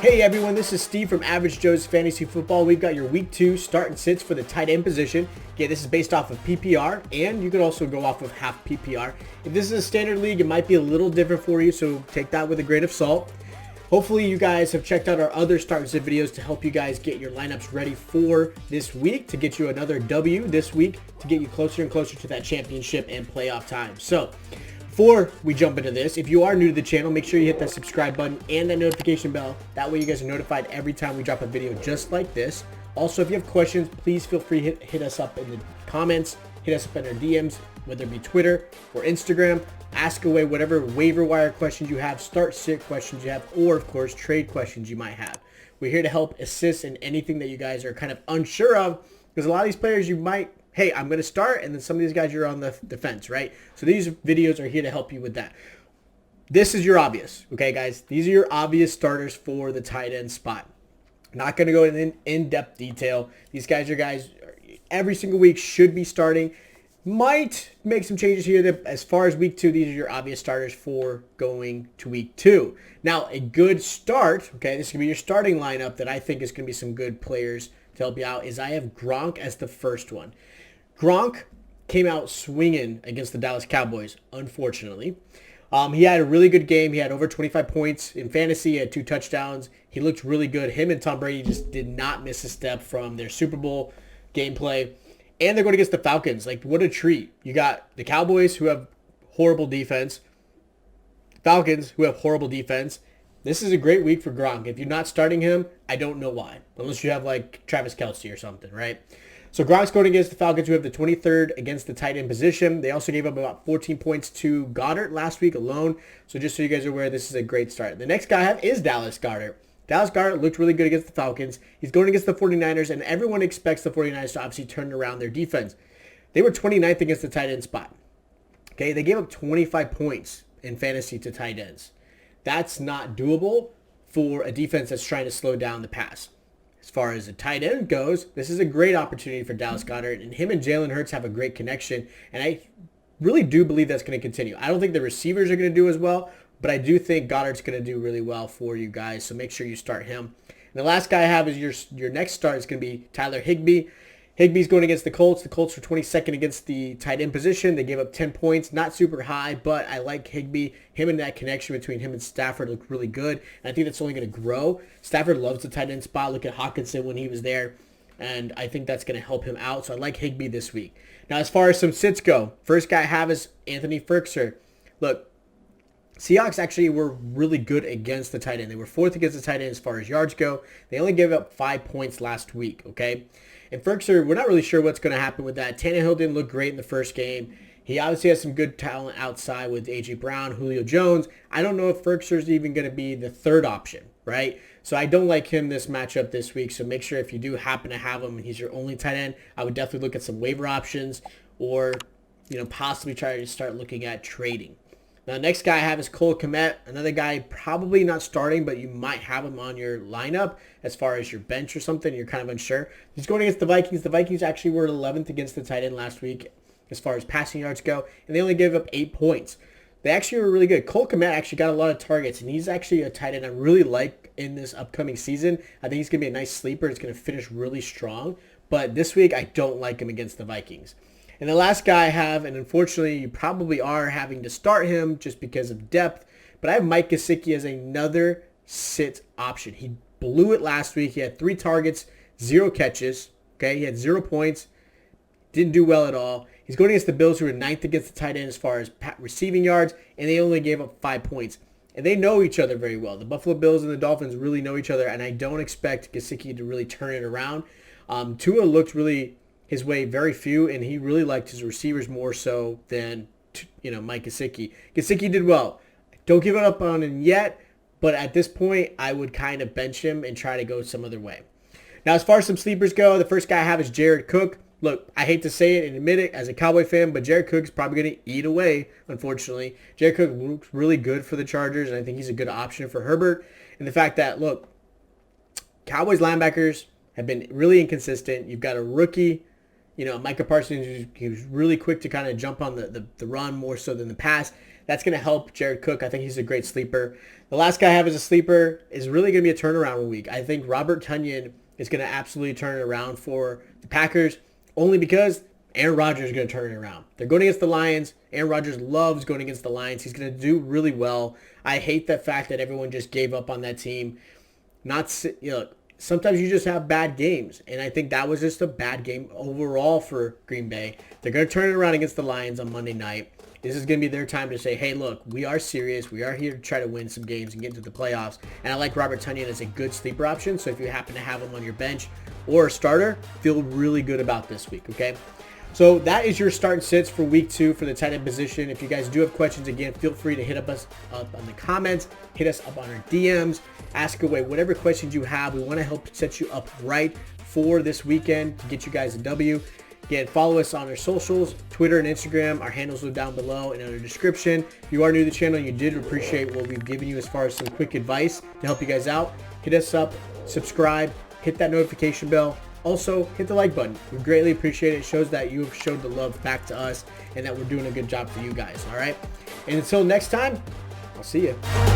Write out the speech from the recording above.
Hey everyone, this is Steve from Average Joe's Fantasy Football. We've got your week 2 start and sits for the tight end position. Again, this is based off of PPR, and you can also go off of half PPR. If this is a standard league, it might be a little different for you, so take that with a grain of salt. Hopefully you guys have checked out our other start and sit videos to help you guys get your lineups ready for this week, to get you another W this week, to get you closer and closer to that championship and playoff time. So, before we jump into this, if you are new to the channel, make sure you hit that subscribe button and that notification bell. That way you guys are notified every time we drop a video just like this. Also, if you have questions, please feel free to hit us up in the comments, hit us up in our DMs, whether it be Twitter or Instagram. Ask away whatever waiver wire questions you have, start sit questions you have, or of course, trade questions you might have. We're here to help assist in anything that you guys are kind of unsure of, because a lot of these players you might, hey, I'm going to start, and then some of these guys you're on the defense, right? So these videos are here to help you with that. This is your obvious, okay, guys? These are your obvious starters for the tight end spot. Not going to go in in-depth detail. These guys are guys every single week should be starting. Might make some changes here. As far as week 2, these are your obvious starters for going to week 2. Now, a good start, okay, this is going to be your starting lineup that I think is going to be some good players to help you out, is I have Gronk as the first one. Gronk came out swinging against the Dallas Cowboys, unfortunately. He had a really good game. He had over 25 points in fantasy. He had 2 touchdowns. He looked really good. Him and Tom Brady just did not miss a step from their Super Bowl gameplay. And they're going against the Falcons. Like, what a treat. You got the Cowboys, who have horrible defense. Falcons, who have horrible defense. This is a great week for Gronk. If you're not starting him, I don't know why. Unless you have, like, Travis Kelce or something, right? So Gronk's going against the Falcons, who have the 23rd against the tight end position. They also gave up about 14 points to Goddard last week alone. So just so you guys are aware, this is a great start. The next guy I have is Dallas Goedert. Dallas Goedert looked really good against the Falcons. He's going against the 49ers, and everyone expects the 49ers to obviously turn around their defense. They were 29th against the tight end spot. Okay, they gave up 25 points in fantasy to tight ends. That's not doable for a defense that's trying to slow down the pass. As far as the tight end goes, this is a great opportunity for Dallas Goedert, and him and Jalen Hurts have a great connection, and I really do believe that's going to continue. I don't think the receivers are going to do as well, but I do think Goddard's going to do really well for you guys, so make sure you start him. And the last guy I have is your next start is going to be Tyler Higbee. Higbee's going against the Colts. The Colts were 22nd against the tight end position. They gave up 10 points. Not super high, but I like Higbee. Him and that connection between him and Stafford look really good, and I think that's only going to grow. Stafford loves the tight end spot. Look at Hawkinson when he was there, and I think that's going to help him out, so I like Higbee this week. Now, as far as some sits go, first guy I have is Anthony Firkser. Look, Seahawks actually were really good against the tight end. They were 4th against the tight end as far as yards go. They only gave up 5 points last week, okay? And Firkser, we're not really sure what's going to happen with that. Tannehill didn't look great in the first game. He obviously has some good talent outside with A.J. Brown, Julio Jones. I don't know if Firkser's even going to be the third option, right? So I don't like him this matchup this week. So make sure if you do happen to have him and he's your only tight end, I would definitely look at some waiver options or, possibly try to start looking at trading. Now, next guy I have is Cole Kmet, another guy probably not starting, but you might have him on your lineup as far as your bench or something. You're kind of unsure. He's going against the Vikings. The Vikings actually were 11th against the tight end last week as far as passing yards go, and they only gave up 8 points. They actually were really good. Cole Kmet actually got a lot of targets, and he's actually a tight end I really like in this upcoming season. I think he's going to be a nice sleeper. It's going to finish really strong, but this week I don't like him against the Vikings. And the last guy I have, and unfortunately you probably are having to start him just because of depth, but I have Mike Gesicki as another sit option. He blew it last week. He had 3 targets, 0 catches. Okay, he had 0 points. Didn't do well at all. He's going against the Bills, who are 9th against the tight end as far as receiving yards, and they only gave up 5 points. And they know each other very well. The Buffalo Bills and the Dolphins really know each other, and I don't expect Gesicki to really turn it around. Tua looked really his way very few, and he really liked his receivers more so than Mike Gesicki. Gesicki did well. Don't give it up on him yet, but at this point, I would kind of bench him and try to go some other way. Now, as far as some sleepers go, the first guy I have is Jared Cook. Look, I hate to say it and admit it as a Cowboy fan, but Jared Cook's probably going to eat away, unfortunately. Jared Cook looks really good for the Chargers, and I think he's a good option for Herbert. And the fact that, look, Cowboys linebackers have been really inconsistent. You've got a rookie, Micah Parsons, who's really quick to kind of jump on the run more so than the pass. That's going to help Jared Cook. I think he's a great sleeper. The last guy I have as a sleeper is really going to be a turnaround week. I think Robert Tonyan is going to absolutely turn it around for the Packers, only because Aaron Rodgers is going to turn it around. They're going against the Lions. Aaron Rodgers loves going against the Lions. He's going to do really well. I hate the fact that everyone just gave up on that team. Sometimes you just have bad games, and I think that was just a bad game overall for Green Bay. They're going to turn it around against the Lions on Monday night. This is going to be their time to say, hey, look, we are serious. We are here to try to win some games and get into the playoffs. And I like Robert Tonyan as a good sleeper option. So if you happen to have him on your bench or a starter, feel really good about this week, okay? So that is your start and sits for week 2 for the tight end position. If you guys do have questions, again, feel free to hit us up on the comments, hit us up on our DMs, ask away whatever questions you have. We want to help set you up right for this weekend to get you guys a W. Again, follow us on our socials, Twitter and Instagram. Our handles are down below and in the description. If you are new to the channel and you did appreciate what we've given you as far as some quick advice to help you guys out, hit us up, subscribe, hit that notification bell. Also, hit the like button. We greatly appreciate it. It shows that you have showed the love back to us and that we're doing a good job for you guys, all right? And until next time, I'll see you.